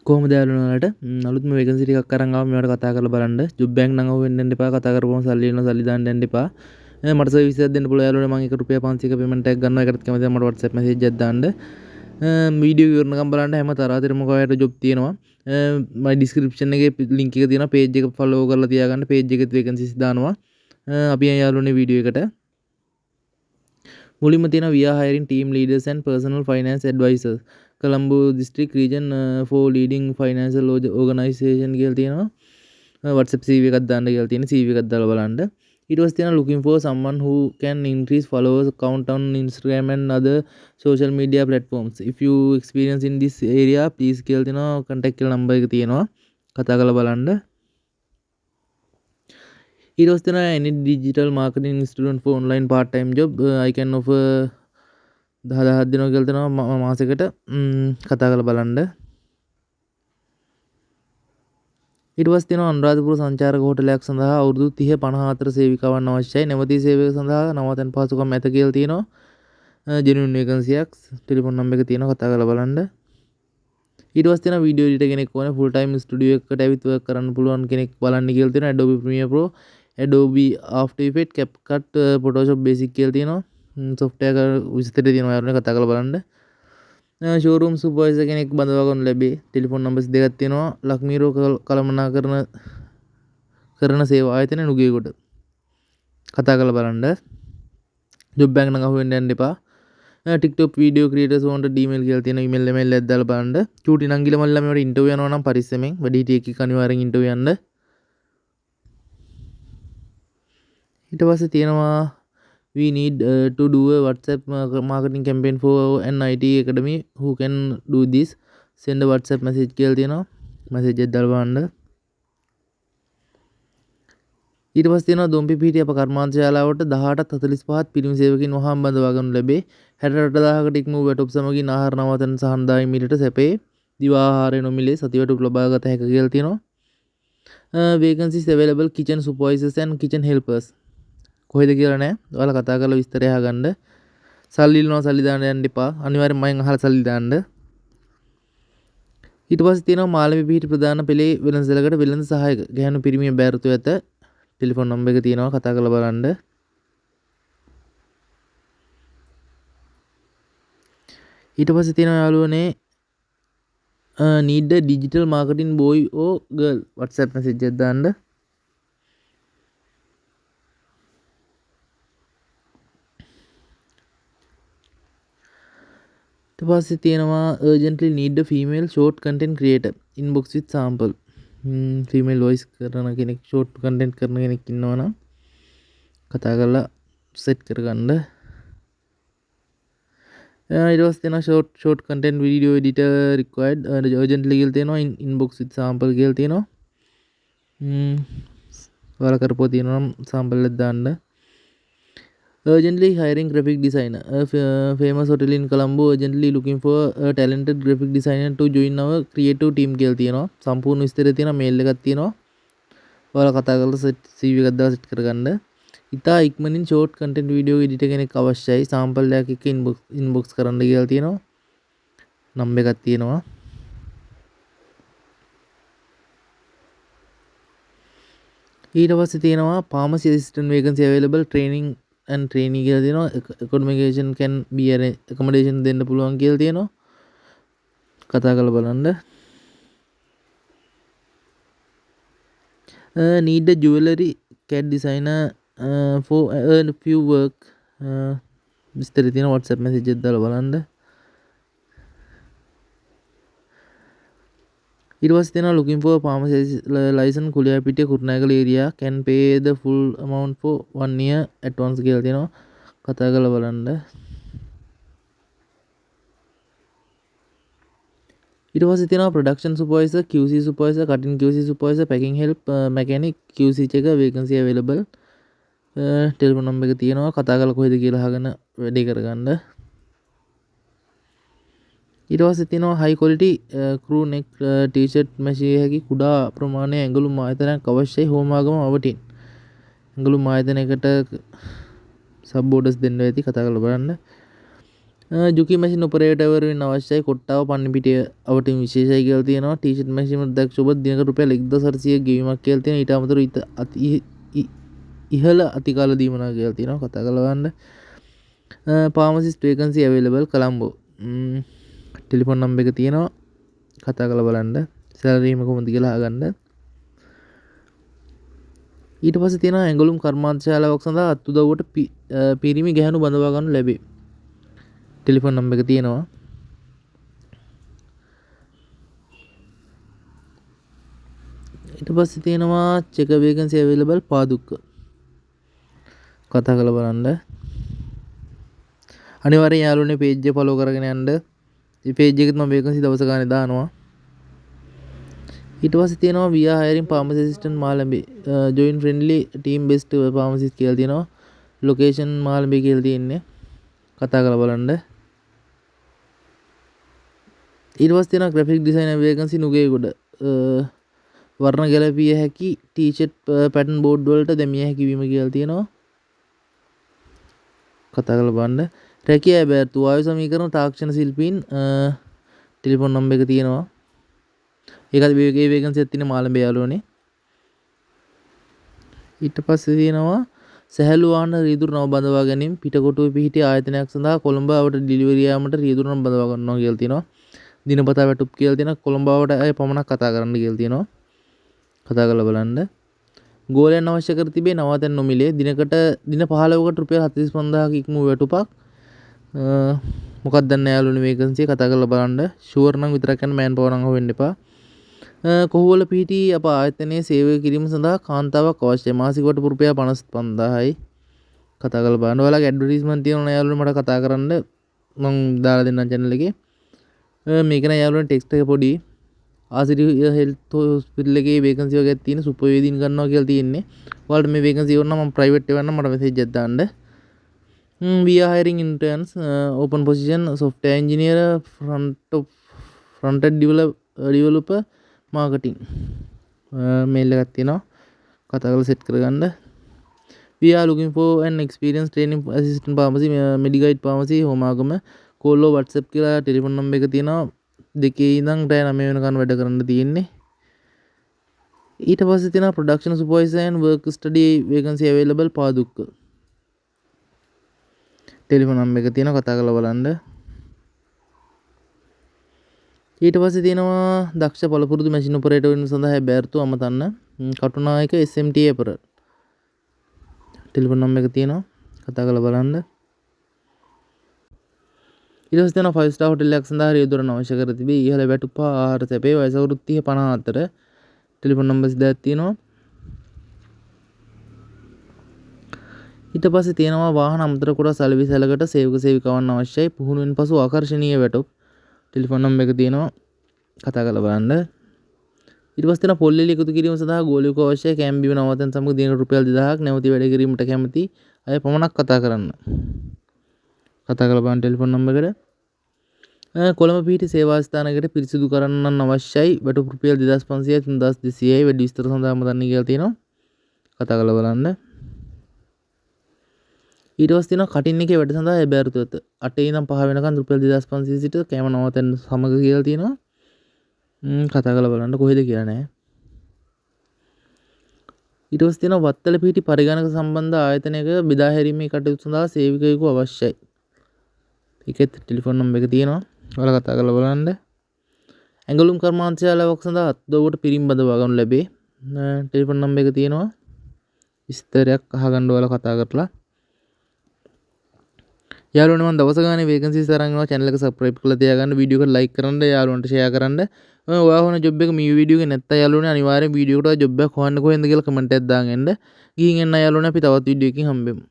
කොහොමද යාළුවනට අලුත්ම වේකන්සි ටිකක් අරන් ආවම මේවට කතා කරලා බලන්න. ජොබ් බැංක් නම් අහුවෙන්න දෙන්න එපා. කතා කරපුවම සල්ලි වෙනවා සල්ලි දාන්න යන්න එපා. මට සර්විස් එකක් දෙන්න පුළුවන් යාළුවනේ. මම 1 රුපියල් 500ක පේමන්ට් එකක් ගන්නවා. ඒකටත් කැමතිද මට WhatsApp message එකක් දාන්න. වීඩියෝ ඉවරනකම් බලන්න. හැම තරහතරම කොහයට ජොබ් තියෙනවා. මයි ඩිස්ක්‍රිප්ෂන් එකේ ලින්ක් එක තියෙනවා. පේජ් එක ෆලෝ කරලා තියාගන්න. පේජ් එකෙත් වේකන්සිස් දානවා. අපි යන් යාළුවනේ වීඩියෝ එකට. මුලින්ම තියෙනවා we are hiring team leaders and personal finance advisors. Colombo district region for leading financial organization කියලා තියෙනවා. WhatsApp CV එකක් දාන්න කියලා තියෙන CV එකක් දාලා බලන්න. ඊට පස්සේ තියෙනවා looking for someone who can increase followers count on Instagram and other social media platforms. If you experience in this area please කියලා තියෙනවා. contact කියලා number එක තියෙනවා. කතා කරලා බලන්න. ඊට පස්සේ තියෙනවා any digital marketing student for online part time job I can offer 10,000ක් දෙනවා කියලා තියෙනවා මාසෙකට. කතා කරලා බලන්න. ඊට පස්සේ තියෙනවා අනුරාධපුර සංචාරක හෝටලයක් සඳහා අවුරුදු 30 54 සේවිකාවන් අවශ්‍යයි. නැවතී සේවය සඳහා නවාතැන් පහසුකම් ඇත කියලා තියෙනවා. ජෙනුයින් වේකන්සියක්. ටෙලිෆෝන් නම්බර් එක තියෙනවා කතා කරලා බලන්න. ඊට පස්සේ තියෙනවා වීඩියෝ එඩිටර් කෙනෙක් ඕනේ ෆුල් ටයිම් ස්ටුඩියෝ එකකට ඇවිත් වර්ක් කරන්න පුළුවන් කෙනෙක් බලන්න කියලා තියෙනවා. Adobe Premiere Pro, Adobe After Effects, CapCut, Photoshop Basic කියලා තියෙනවා. software විස්තර තියෙනවා යාළුවනේ කතා කරලා බලන්න. ෂෝරූම් සුපර්වයිසර් කෙනෙක් බඳවා ගන්න ලැබේ. ටෙලිෆෝන් නම්බර්ස් දෙකක් තියෙනවා. ලක්මීරෝ කළමනාකරන කරන සේවා ආයතන නුගේගොඩ. කතා කරලා බලන්න. ජොබ් බැංක් නම් අහුවෙන්න යන්න එපා. TikTok video creators want email කියලා තියෙන email එකක් දාලා බලන්න. චූටි නංගිල මල්ලා මේවට ඉන්ටර්විව් යනවා නම් පරිස්සමෙන් වැඩිහිටියෙක් එක්ක අනිවාර්යෙන් ඉන්ටර්විව් යන්න. ඊට පස්සේ තියෙනවා we need to do a WhatsApp marketing campaign for an IT academy who can do this. Send a WhatsApp message කියලා තියෙනවා. message එක දාලා බලන්න. ඊට පස්සේ තියෙනවා දොම්පි පිහිටිය අප කර්මාන්ත ශාලාවට 18:45ත් පිරිමි සේවකින් වහාම බඳවා ගන්නු ලැබේ. 68000කට ඉක්ම වූ වැටුප් සමගින් ආහාර නවාතැන් සහ හඳායි මිලට සැපේ. දිවා ආහාරය නොමිලේ සති වැටුප් ලබා ගත හැක කියලා තියෙනවා. vacancies available kitchen supervisors and kitchen helpers. කොහෙද කියලා නෑ. ඔයාලා කතා කරලා විස්තරය අහගන්න. සල්ලි ඉල්ලනවා සල්ලි දාන්න යන්න එපා. අනිවාර්යෙන් මයෙන් අහලා සල්ලි දාන්න. ඊට පස්සේ තියෙනවා මාළඹි පිහිටි ප්‍රධාන පෙළේ වෙළඳසැලකට වෙළඳ සහායක ගැහැණු පිරිමිය බෑරතු ඇත. ටෙලිෆෝන් නම්බර් එක තියෙනවා කතා කරලා බලන්න. ඊට පස්සේ තියෙනවා යාළුවනේ need a digital marketing boy or girl WhatsApp message එකක් දාන්න. ඊට පස්සේ තියෙනවා urgently need a female short content creator inbox with sample. Female voice කරන කෙනෙක් ෂෝට් කන්ටෙන්ට් කරන කෙනෙක් ඉන්නවා නම් කතා කරලා සෙට් කරගන්න. ඊට පස්සේ තියෙනවා short content video editor required urgently කියලා තියෙනවා inbox with sample කියලා තියෙනවා. ඔයාලා කරපුවා තියෙනවා නම් sample එකක් දාන්න. urgently hiring graphic designer famous hotel in Colombo urgently looking for a talented graphic designer to join our creative team කියලා තියෙනවා. සම්පූර්ණ විස්තරය තියෙනවා මේල් එකක් තියෙනවා. ඔයාලා කතා කරලා CV එකක් දාලා සෙට් කරගන්න. ඉතා ඉක්මනින් ෂෝට් කන්ටෙන්ට් වීඩියෝ එඩිටර් කෙනෙක් අවශ්‍යයි. සාම්පල් එකක් එක්ක ඉන්බොක්ස් කරන්න කියලා තියෙනවා. නම්බර් එකක් තියෙනවා. ඊට පස්සේ තියෙනවා pharmacy assistant vacancy available training and trainee කියලා තියෙනවා. accommodation can be accommodation දෙන්න පුළුවන් කියලා තියෙනවා. කතා කරලා බලන්න. need a jewelry CAD designer for a few work. විස්තර තියෙන WhatsApp message එකක් දාලා බලන්න. ඊට පස්සේ තියෙනවා looking for pharmacy license Kuliyapitiya Kurunegala area can pay the full amount for 1 year advance කියලා තියෙනවා. කතා කරලා බලන්න. ඊට පස්සේ තියෙනවා production supervisor, QC supervisor, cutting QC supervisor, packing help, mechanic, QC checker vacancy available. Telephone number එක තියෙනවා කතා කරලා කොහෙද කියලා අහගෙන වැඩේ කරගන්න. ඊට පස්සේ තියෙනවා high quality crew neck t-shirt මැෂිය හැකි කුඩා ප්‍රමාණයේ ඇඟලුම් ආයතනයක් අවශ්‍යයි හෝමාගම අවටින්. ඇඟලුම් ආයතනයකට සබ් ඕඩර්ස් දෙන්න ඇති කතා කරලා බලන්න. ජුකි මැෂින් ඔපරේටර් වෙන්න අවශ්‍යයි කොට්ටාව පන්නිපිටිය අවටින් විශේෂයි කියලා තියෙනවා. ටී-ෂර්ට් මැෂින් දක්ෂ ඔබ දිනකට රුපියල් 1400 ගෙවීමක් කියලා තියෙනවා. ඊට අමතරව ඉහළ අතිකාල දීමනා කියලා තියෙනවා. කතා කරලා බලන්න. pharmacist vacancy available Colombo. Telephone number එක තියෙනවා. කතා කරලා බලන්න. සැලරි එක කොහොමද කියලා අහගන්න. ඊට පස්සේ තියෙනවා ඇඟලුම් කර්මාන්තශාලාවක් සඳහා අත්උදව්වට පිරිමි ගැහැණු බඳවා ගන්න ලැබේ. ටෙලිෆෝන් නම්බර් එක තියෙනවා. ඊට පස්සේ තියෙනවා check vacancy available පාදුක්ක. කතා කරලා බලන්න. අනිවාර්යෙන් යාළුවනේ page එක follow කරගෙන යන්න. මේ page එකෙත් මම vacancy දවස ගානේ දානවා. ඊට පස්සේ තියෙනවා we are hiring pharmacy assistant Malambe. join friendly team best pharmacist කියලා තියෙනවා. location මාළඹේ කියලා තියෙන්නේ. කතා කරලා බලන්න. ඊට පස්සේ තියෙනවා graphic designer vacancy නුගේගොඩ. වර්ණ ගැලපිය හැකි ටී-ෂර්ට් පැටර්න් බෝඩ් වලට දැමිය හැකි වීම කියලා තියෙනවා. කතා කරලා බලන්න. රැකියා බෑර්තු වායු සමීකරණ තාක්ෂණ ශිල්පීන් ටෙලිෆෝන් නම්බර් එක තියෙනවා. ඒකත් මේ vacancy එකක් තියෙන මාළඹේ යාළුවනේ. ඊට පස්සේ තියෙනවා සැහැල්ලු වාහන රියදුරු නව බඳවා ගැනීම පිටකොටුවේ පිහිටි ආයතනයක් සඳහා කොළඹ අවට ඩිලිවරි යාමට රියදුරු නව බඳවා ගන්නවා කියලා තියෙනවා. දිනපතා වැටුප් කියලා තියෙනවා. කොළඹ අවට අය පමණක් කතා කරන්න කියලා තියෙනවා. කතා කරලා බලන්න. ගෝලයන් අවශ්‍ය කර තිබේ නවාතැන් නොමිලේ දිනකට දින 15කට රුපියල් 45000ක ඉක්ම වැටුපක්. මොකක්ද දන්නේ යාළුවනේ vacancy කතා කරලා බලන්න. ෂුවර් නම් විතරක් යන්න මෑන් පවර් නම් හොවෙන්න එපා. කොහොවල පිහිටි අප ආයතනයේ සේවය කිරීම සඳහා කාන්තාවක් අවශ්‍යයි. මාසික වටුප රුපියල් 55000යි. කතා කරලා බලන්න. ඔයාලගේ ඇඩ්වර්ටයිස්මන්ට් තියෙනවා නේ යාළුවනේ මට කතා කරන්න. මම දාලා දෙන්නම් channel එකේ. මේක නේ යාළුවනේ ටෙක්ස්ට් එක පොඩි. ආසිරි හෙල්ත් හොස්පිටල් එකේ vacancy වර්ගයක් තියෙන සුපර්වේදීන් ගන්නවා කියලා තියෙන්නේ. ඔයාලට මේ vacancy ඕන නම් මම private එකේ වන්න මට message එකක් දාන්න. We are hiring interns open position software engineer front end developer marketing mail එකක් තියෙනවා. කතා කරලා set කරගන්න. We are looking for an experienced training assistant pharmacy Mediguide pharmacy Homagama කෝල්ලෝ WhatsApp කියලා ටෙලිෆෝන් නම්බර් එක තියෙනවා. 2 ඉඳන් රෑ 9 වෙනකන් වැඩ කරන්න තියෙන්නේ. ඊට පස්සේ තියෙනවා production supervisor and work study vacancy available Padukka. Telephone number එක තියෙනවා කතා කරලා බලන්න. ඊට පස්සේ තියෙනවා දක්ෂ පළපුරුදු මැෂින් ඔපරේටර් වෙන සඳහා බෑර්තු අමතන්න. කටුනායක SMT අපරල්. ටෙලිෆෝන් නම්බර් එක තියෙනවා කතා කරලා බලන්න. ඊට පස්සේ තියෙනවා 5 star hotel එකක් සඳහා රියදුරන් අවශ්‍ය කර තිබේ. ඉහළ වැටුප ආහාර සැපේ වයස අවුරුදු 30 54 ටෙලිෆෝන් නම්බර් 10ක් තියෙනවා. ඊට පස්සේ තියෙනවා වාහන අමතර කොට සැලවි සැලකට සේවක සේවිකාවන් අවශ්‍යයි. පුහුණුවෙන් පසු ආකර්ෂණීය වැටුප් ටෙලිෆෝන් නම්බර් එක තියෙනවා කතා කරලා බලන්න. ඊට පස්සේ තියෙනවා පොල් එළි එකතු කිරීම සඳහා ගෝලියක අවශ්‍යයි. කැම් බිම නවතන් සමග දිනකට රුපියල් 2000ක් නැවතී වැඩ කිරීමට කැමති අය පමණක් කතා කරන්න. කතා කරලා බලන්න ටෙලිෆෝන් නම්බර් එකට. කොළඹ පිහිටි සේවා ස්ථානයකට පිරිසිදු කරන්නන් අවශ්‍යයි. වැටුප් රුපියල් 2500යි 3200යි වැඩි විස්තර සඳහාම දන්නේ කියලා තියෙනවා. කතා කරලා බලන්න. ඊට පස්සේ තියෙනවා කටින් එකේ වැඩ සඳහා එබෑරුතු ඇත. 8 ඉඳන් 5 වෙනකන් රුපියල් 2500 සිට කෑම නවතැන් සමග කියලා තියෙනවා. කතා කරලා බලන්න කොහෙද කියලා නෑ. ඊට පස්සේ තියෙනවා වත්තල පිහිටි පරිගණක සම්බන්ධ ආයතනයක බෙදා හැරීමේ කටයුතු සඳහා සේවකයෙකු අවශ්‍යයි. ඒකෙත් ටෙලිෆෝන් නම්බර් එක තියෙනවා. ඔයාලා කතා කරලා බලන්න. ඇඟලුම් කර්මාන්තශාලාවක් සඳහා අත්දවුවට පිරිම් බඳවා ගන්න ලැබේ. ටෙලිෆෝන් නම්බර් එක තියෙනවා. විස්තරයක් අහගන්න ඔයාලා කතා කරලා. යාළුවනේ මම දවස ගානේ vacancies අරන් යනවා. channel එක subscribe කරලා තියාගන්න. වීඩියෝ එක like කරන්න, යාළුවන්ට share කරන්න. ඔයා හොන job එක මේ වීඩියෝ එකේ නැත්නම් යාළුවනේ අනිවාර්යෙන් වීඩියෝ එකට job එකක් හොයන්න කොහෙන්ද කියලා comment එකක් දාගෙන එන්න. ගිහින් එන්න යාළුවනේ අපි තවත් වීඩියෝ එකකින් හම්බෙමු.